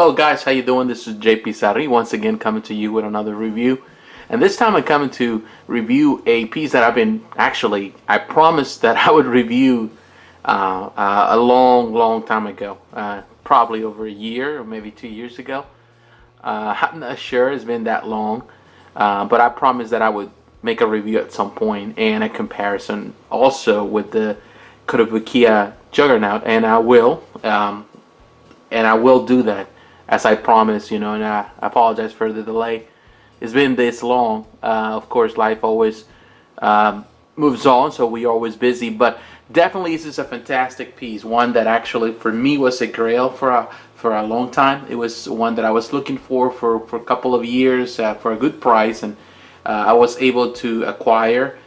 Hello guys, how you doing? This is JP Sarri once again coming to you with another review. And this time I'm coming to review a piece that I promised that I would review a long time ago. Probably over a year or maybe 2 years ago. I'm not sure it's been that long. But I promised that I would make a review at some point and a comparison also with the Action Juggernaut, and I will. And I will do that as I promised, and I apologize for the delay. It's been this long. Of course, life always moves on, so we're always busy, but definitely this is a fantastic piece, one that actually for me was a grail for a long time. It was one that I was looking for a couple of years for a good price, and I was able to acquire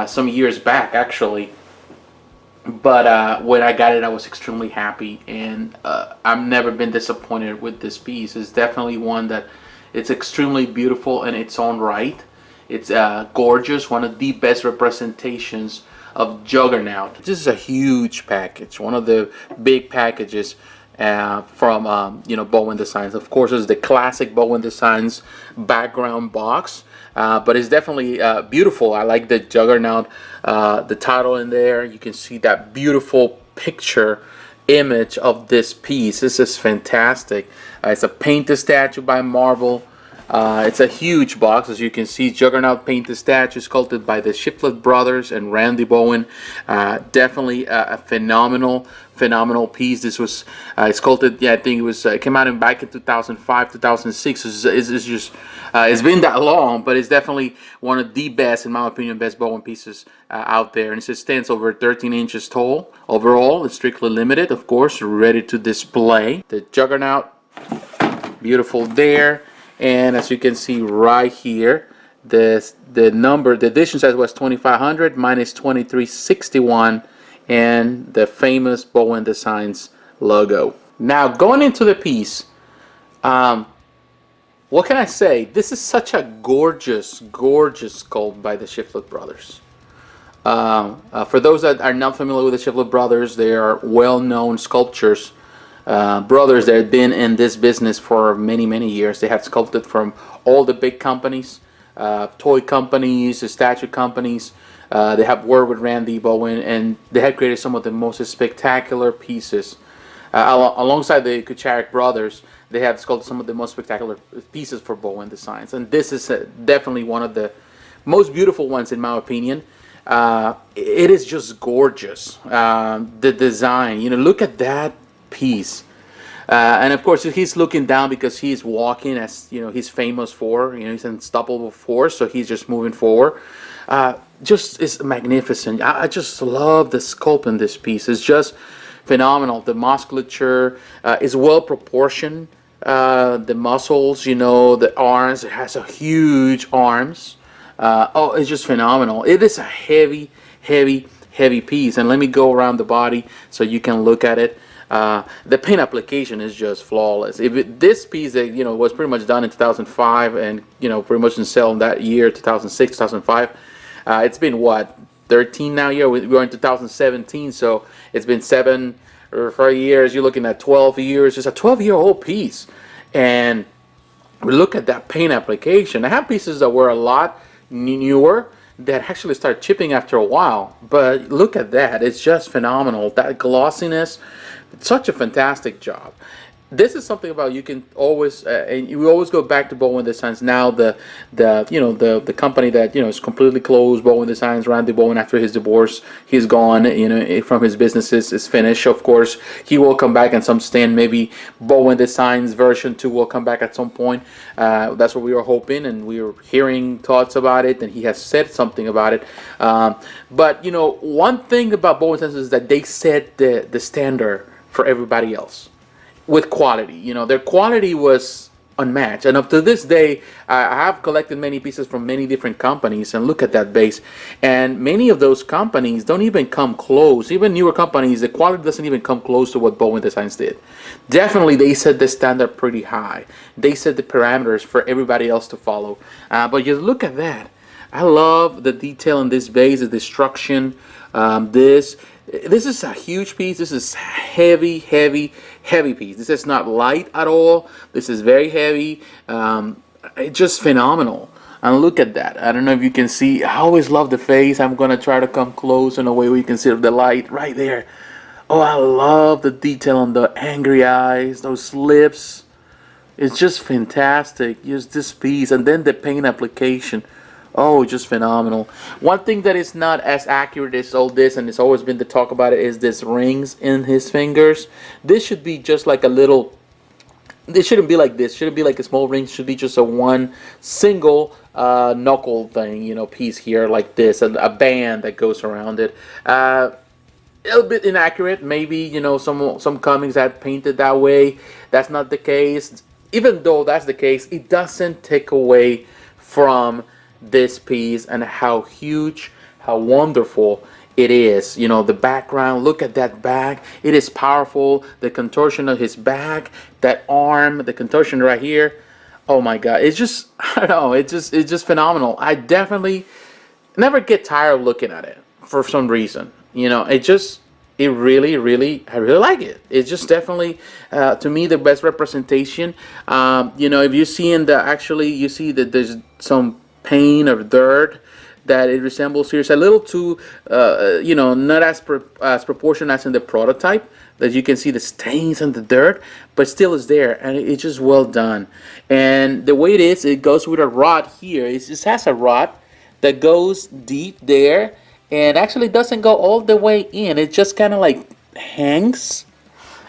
some years back actually. But when I got it, I was extremely happy, and I've never been disappointed with this piece. It's definitely one that it's extremely beautiful in its own right. It's gorgeous, one of the best representations of Juggernaut. This is a huge package, one of the big packages from Bowen Designs. Of course, it's the classic Bowen Designs background box. But it's definitely beautiful. I like the Juggernaut, the title in there. You can see that beautiful picture image of this piece. This is fantastic. It's a painted statue by Marvel. It's a huge box, as you can see. Juggernaut Painted Statue, sculpted by the Shiftlett brothers and Randy Bowen. Definitely a phenomenal piece. This was sculpted. Yeah, I think it came out back in 2005, 2006. It's been that long, but it's definitely one of the best, in my opinion, best Bowen pieces out there. And it stands over 13 inches tall. Overall, it's strictly limited, of course, ready to display. The Juggernaut, beautiful there. And as you can see right here, the edition size was 2500, mine is 2361, and the famous Bowen Designs logo. Now going into the piece, what can I say? This is such a gorgeous sculpt by the Shiftlett brothers. For those that are not familiar with the Shiftlett brothers, they are well-known sculptors. Brothers that have been in this business for many years. They have sculpted from all the big companies, toy companies, statue companies. They have worked with Randy Bowen, and they have created some of the most spectacular pieces. Alongside the Kucharik brothers, they have sculpted some of the most spectacular pieces for Bowen Designs, and this is definitely one of the most beautiful ones in my opinion. It is just gorgeous. The design, look at that piece, and of course he's looking down because he's walking, as he's famous for. He's an unstoppable force, so he's just moving forward. Just is magnificent. I just love the sculpt in this piece. It's just phenomenal. The musculature is well proportioned. The muscles, the arms. It has a huge arms. Oh, it's just phenomenal. It is a heavy piece, and let me go around the body so you can look at it. The paint application is just flawless. This piece that was pretty much done in 2005, and pretty much in sale in that year, 2006, 2005. It's been what, 13 now? Yeah, we're in 2017, so it's been 7 or 4 years. You're looking at 12 years. It's a 12-year-old piece, and we look at that paint application. I have pieces that were a lot newer that actually start chipping after a while, but look at that. It's just phenomenal. That glossiness. Such a fantastic job. This is something about you can always and we always go back to Bowen Designs. Now the company that is completely closed, Bowen Designs. Randy Bowen, after his divorce, he's gone. From his businesses is finished. Of course, he will come back at some stand. Maybe Bowen Designs version 2 will come back at some point. That's what we were hoping, and we were hearing thoughts about it, and he has said something about it. But one thing about Bowen Designs is that they set the standard for everybody else with quality. Their quality was unmatched, and up to this day I have collected many pieces from many different companies, and look at that base, and many of those companies don't even come close. Even newer companies, the quality doesn't even come close to what Bowen Designs did. Definitely they set the standard pretty high. They set the parameters for everybody else to follow. But just look at that. I love the detail in this base, the destruction. This is a huge piece. This is heavy heavy piece. This is not light at all. This is very heavy. It's just phenomenal. And look at that. I don't know if you can see. I always love the face. I'm gonna try to come close in a way where you can see the light right there. Oh, I love the detail on the angry eyes, those lips. It's just fantastic. Just this piece, and then the paint application. Oh, just phenomenal. One thing that is not as accurate as all this, and it's always been the talk about it, is this rings in his fingers. This should be just like a little. This shouldn't be like this. Shouldn't be like a small ring. Should be just a one single knuckle thing, you know, piece here like this, a band that goes around it. A little bit inaccurate. Maybe, you know, some comics had painted that way. That's not the case. Even though that's the case, it doesn't take away from this piece and how huge, how wonderful it is. You know, the background, look at that back. It is powerful. The contortion of his back, that arm, the contortion right here. Oh my God, it's just, I don't know, it's just phenomenal. I definitely never get tired of looking at it for some reason. You know, I really like it. It's just definitely, to me, the best representation. You know, if you see in the, actually, you see that there's some paint or dirt that it resembles here. It's a little too, you know, not as proportionate as in the prototype, that you can see the stains and the dirt, but still is there, and it's just well done. And the way it is, it goes with a rod here. It just has a rod that goes deep there, and actually doesn't go all the way in. It just kind of like hangs.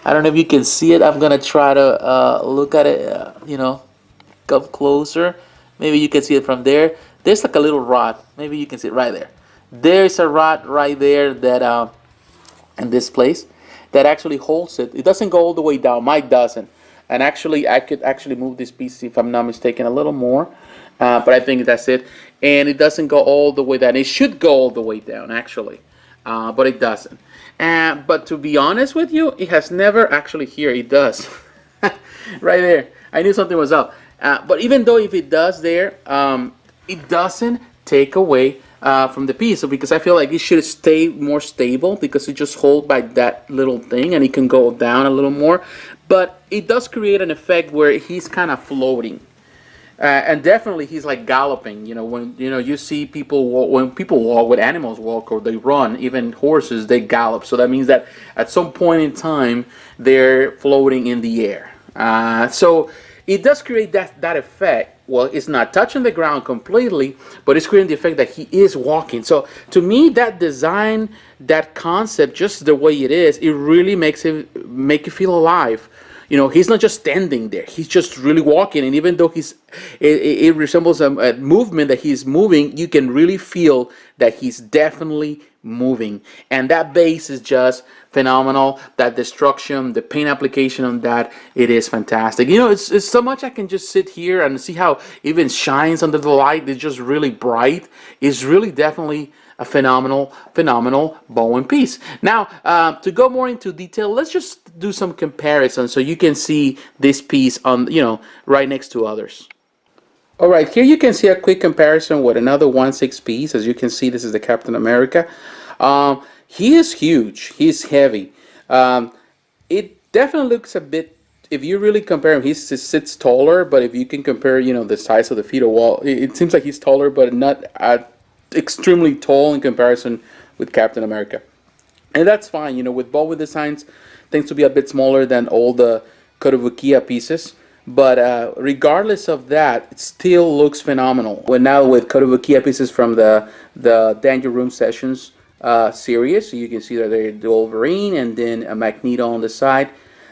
I don't know if you can see it. I'm gonna try to look at it, you know, come closer. Maybe you can see it from there. There's like a little rod. Maybe you can see it right there. There's a rod right there that in this place that actually holds it. It doesn't go all the way down. Mine doesn't. And actually, I could actually move this piece, if I'm not mistaken, a little more. But I think that's it. And it doesn't go all the way down. It should go all the way down, actually. But it doesn't. But to be honest with you, it has never actually, here it does. Right there. I knew something was up. But even though if it does there, it doesn't take away from the piece. So because I feel like it should stay more stable, because it just holds by that little thing and it can go down a little more. But it does create an effect where he's kind of floating. And definitely he's like galloping. You know, when you see people walk, when people walk, when animals walk or they run, even horses, they gallop. So that means that at some point in time they're floating in the air. So it does create that effect. Well, it's not touching the ground completely, but it's creating the effect that he is walking. So to me, that design, that concept, just the way it is, it really makes it make you feel alive. You know, he's not just standing there; he's just really walking. And even though it resembles a movement that he's moving, you can really feel that he's definitely moving. And that base is just phenomenal. That destruction, the paint application on that, it is fantastic. You know, it's so much. I can just sit here and see how it even shines under the light. It's just really bright. It's really definitely a phenomenal Bowen piece. Now, to go more into detail, let's just do some comparisons so you can see this piece on, you know, right next to others. All right, here you can see a quick comparison with another 1/6 piece. As you can see, this is the Captain America. He is huge. He's heavy. It definitely looks a bit, if you really compare him, he sits taller, but if you can compare, you know, the size of the feet or wall, it seems like he's taller, but not extremely tall in comparison with Captain America. And that's fine. You know, with Bowen Designs, tends to be a bit smaller than all the Kotobukiya pieces. But regardless of that, it still looks phenomenal. Well, now with Kotobukiya pieces from the Danger Room Sessions series, so you can see that there's the Wolverine and then a Magneto on the side.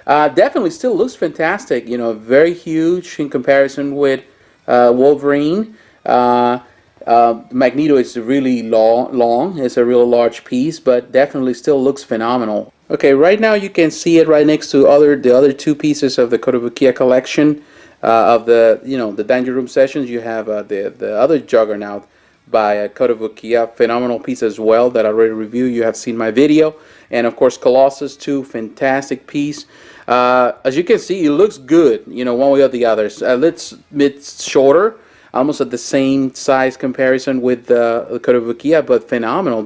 Definitely still looks fantastic. You know, very huge in comparison with Wolverine. Magneto is really long. It's a real large piece, but definitely still looks phenomenal. Okay, right now you can see it right next to the other two pieces of the Kotobukiya collection of the Danger Room Sessions. You have the other Juggernaut by Kotobukiya, phenomenal piece as well that I already reviewed. You have seen my video, and of course Colossus 2, fantastic piece. As you can see, it looks good. You know, one way or the other. It's shorter, almost at the same size comparison with the Kotobukiya, but phenomenal.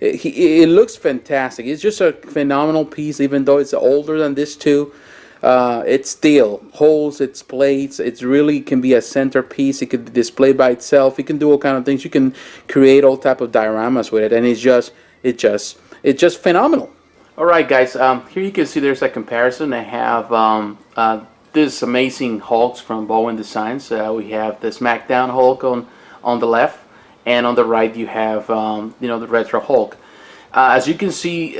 It looks fantastic. It's just a phenomenal piece, even though it's older than this two. It's steel, holes, it's plates. It's really can be a centerpiece. It could be displayed by itself. You can do all kind of things. You can create all type of dioramas with it, and it's just phenomenal. All right, guys. Here you can see there's a comparison. I have this amazing Hulks from Bowen Designs. We have the SmackDown Hulk on the left, and on the right you have the retro Hulk. As you can see,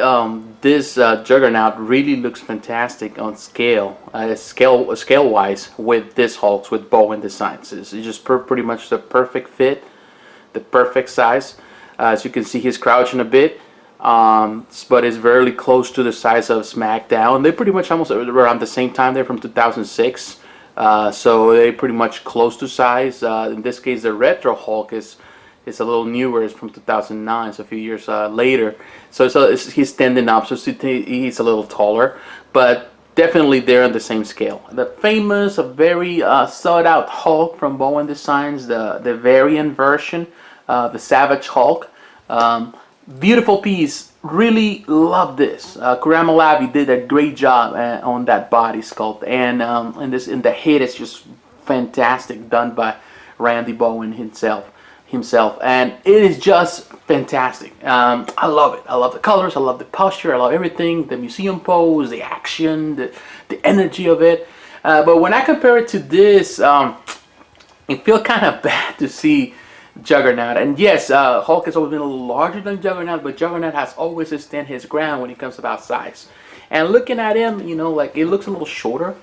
this Juggernaut really looks fantastic on scale wise with this Hulks with Bowen Designs. It's just pretty much the perfect fit, the perfect size. As you can see, he's crouching a bit, but it's very close to the size of SmackDown. They're pretty much almost around the same time. They're from 2006, so they're pretty much close to size. In this case, the retro Hulk is a little newer. It's from 2009, so a few years later. So he's standing up, so he's a little taller, but definitely they're on the same scale. The famous, very sought-out Hulk from Bowen Designs, the variant version, the Savage Hulk. Beautiful piece. Really love this. Kurama Lavi did a great job on that body sculpt, and in the head is just fantastic, done by Randy Bowen himself, and it is just fantastic. I love it. I love the colors, I love the posture, I love everything, the museum pose, the action, the energy of it. But when I compare it to this, it feels kind of bad to see Juggernaut. And yes, Hulk has always been a little larger than Juggernaut, but Juggernaut has always stand his ground when it comes about size. And looking at him, like it looks a little shorter.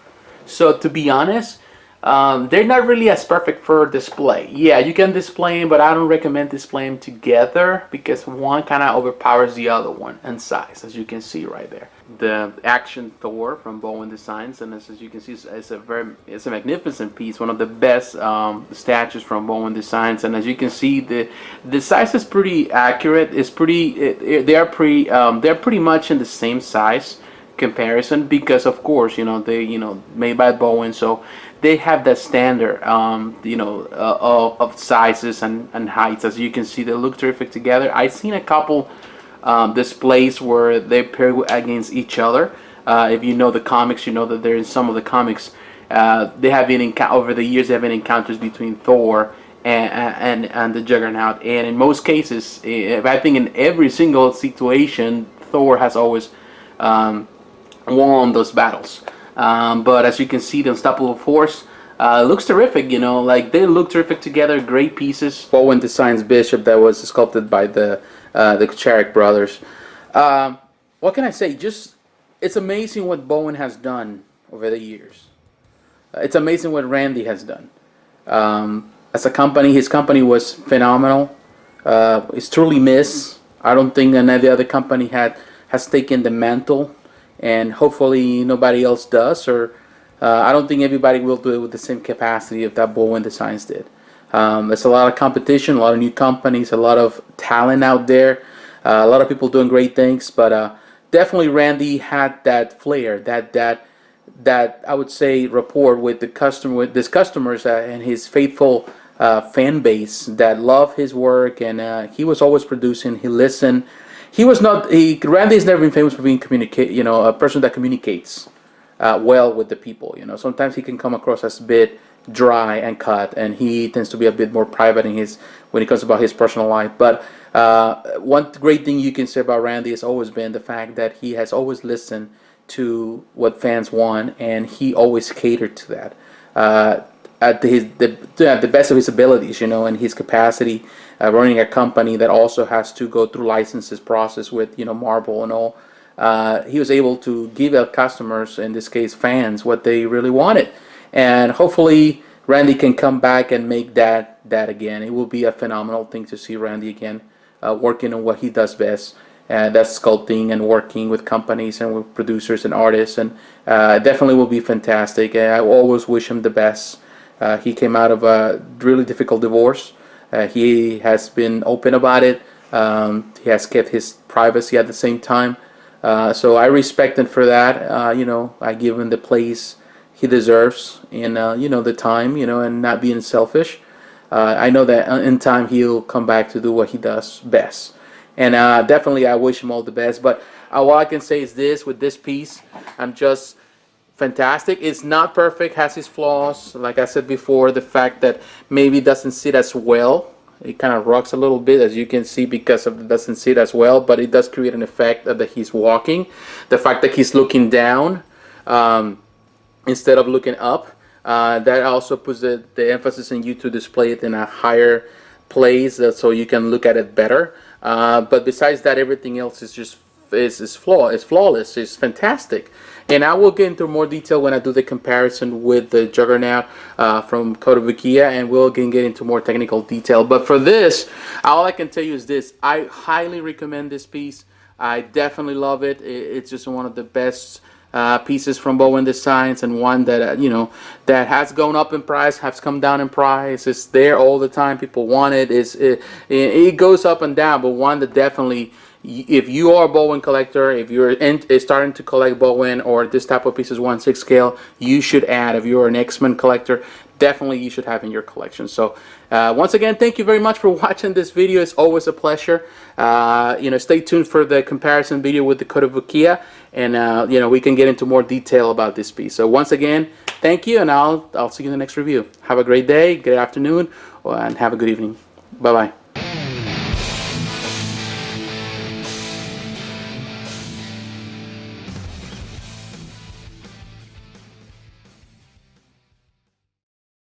So to be honest, they're not really as perfect for display. Yeah, you can display them, but I don't recommend displaying them together because one kind of overpowers the other one in size, as you can see right there. The Action Thor from Bowen Designs, and as you can see, it's a magnificent piece, one of the best statues from Bowen Designs. And as you can see, the size is pretty accurate. They're pretty much in the same size comparison because of course they made by Bowen, so they have that standard of sizes and heights. As you can see, they look terrific together. I've seen a couple displays where they pair against each other. If you know the comics, you know that there in some of the comics they have been over the years, there have been encounters between Thor and the Juggernaut, and in most cases, I think in every single situation, Thor has always won those battles. But as you can see, the Unstoppable Force looks terrific. Like they look terrific together. Great pieces. Bowen Designs Bishop that was sculpted by the Kucharik brothers. What can I say? Just it's amazing what Bowen has done over the years. It's amazing what Randy has done. As a company, his company was phenomenal. It's truly missed. I don't think any other company has taken the mantle, and hopefully nobody else does, or I don't think everybody will do it with the same capacity of that Bowen Designs did. There's a lot of competition, a lot of new companies, a lot of talent out there, a lot of people doing great things, but definitely Randy had that flair, that I would say rapport with the customer, with his customers and his faithful fan base that love his work, and he was always producing. He listened. Randy's never been famous for being a person that communicates well with the people. Sometimes he can come across as a bit dry and cut, and he tends to be a bit more private when it comes about his personal life. But one great thing you can say about Randy has always been the fact that he has always listened to what fans want, and he always catered to that at the best of his abilities, and his capacity. Running a company that also has to go through licenses process with Marvel and all, he was able to give our customers, in this case fans, what they really wanted. And hopefully Randy can come back and make that again. It will be a phenomenal thing to see Randy again working on what he does best. That's sculpting and working with companies and with producers and artists, and definitely will be fantastic. I always wish him the best. He came out of a really difficult divorce. He has been open about it. He has kept his privacy at the same time. So I respect him for that. I give him the place he deserves in the time, and not being selfish. I know that in time he'll come back to do what he does best. And definitely I wish him all the best. But all I can say is this: with this piece, I'm just fantastic. It's not perfect, has its flaws. Like I said before, the fact that maybe it doesn't sit as well. It kind of rocks a little bit, as you can see, because of it doesn't sit as well, but it does create an effect that he's walking. The fact that he's looking down instead of looking up, that also puts the emphasis in you to display it in a higher place, so you can look at it better. But besides that, everything else is just is flawless. It's fantastic. And I will get into more detail when I do the comparison with the Juggernaut from Kotobukiya, and we'll get into more technical detail. But for this, all I can tell you is this: I highly recommend this piece. I definitely love it. It's just one of the best pieces from Bowen Designs, and one that that has gone up in price, has come down in price. It's there all the time. People want it. It goes up and down, but one that definitely, if you are a Bowen collector, if you're starting to collect Bowen or this type of pieces 1/6 scale, you should add. If you're an X-Men collector, definitely you should have in your collection. So once again, thank you very much for watching this video. It's always a pleasure. Stay tuned for the comparison video with the Kotobukiya, and we can get into more detail about this piece. So once again, thank you, and I'll see you in the next review. Have a great day, good afternoon, and have a good evening. Bye bye.